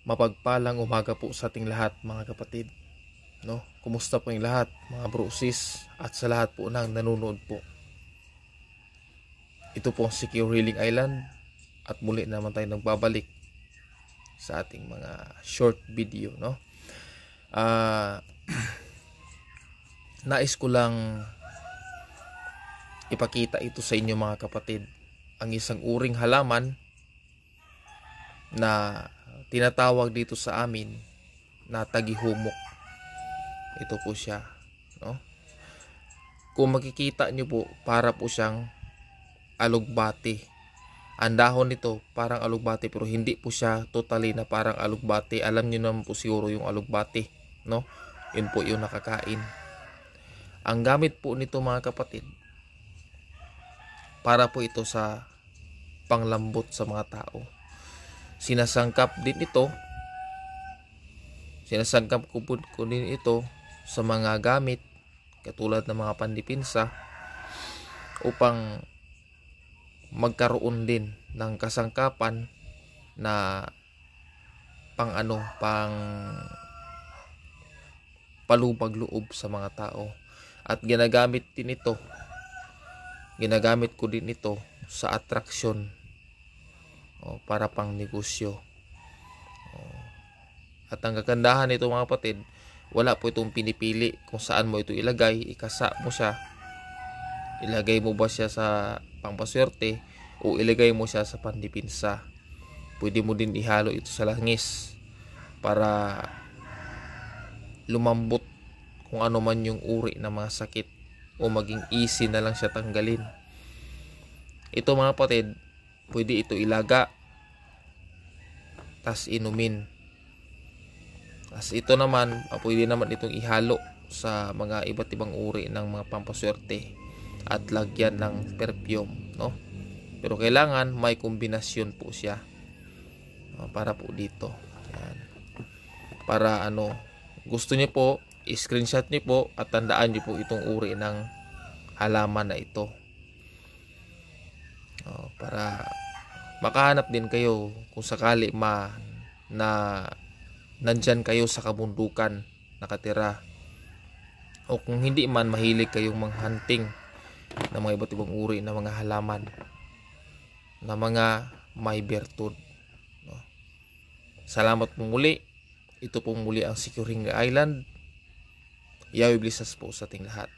Mapagpalang umaga po sa ating lahat mga kapatid. No? Kumusta po yung lahat mga brosis at sa lahat po ng nanonood po. Ito po ang Secure Healing Island at muli naman tayo nagbabalik sa ating mga short video. No? Nais ko lang ipakita ito sa inyo mga kapatid. Ang isang uring halaman na tinatawag dito sa amin na tagihumok. Ito po siya, no? Kung makikita nyo po, para po siyang alugbati. Ang dahon nito parang alugbati, pero hindi po siya totally na parang alugbati. Alam niyo naman po siguro yung alugbati, no? Yun po yung nakakain. Ang gamit po nito mga kapatid, para po ito sa panglambot sa mga tao. Sinasangkap ko din ito sa mga gamit katulad ng mga pandipinsa upang magkaroon din ng kasangkapan na pang palubag loob sa mga tao. At ginagamit ko din ito sa atraksyon, para pang negosyo. At ang kagandahan nito mga kapatid, wala po itong pinipili kung saan mo ito ilagay. Ikasa mo siya. Ilagay mo ba siya sa pangpaswerte o ilagay mo siya sa pandipinsa. Pwede mo din ihalo ito sa langis para lumambot kung ano man yung uri ng mga sakit o maging easy na lang siya tanggalin. Ito mga kapatid, pwede ito ilaga tas inumin. As ito naman, pwede naman itong ihalo sa mga iba't ibang uri ng mga pampaswerte at lagyan ng perfume, no? Pero kailangan may kombinasyon po siya, para po dito. Ayan. Para gusto niyo po, i-screenshot niyo po at tandaan niyo po itong uri ng halaman na ito. Para makahanap din kayo kung sakali na nandyan kayo sa kabundukan nakatira, o kung hindi man, mahilig kayong manghunting ng mga iba't ibang uri ng mga halaman na mga may bertud, no? Salamat po muli. Ito po muli ang Secure Healing Island. Yahweh bless us po sa ating lahat.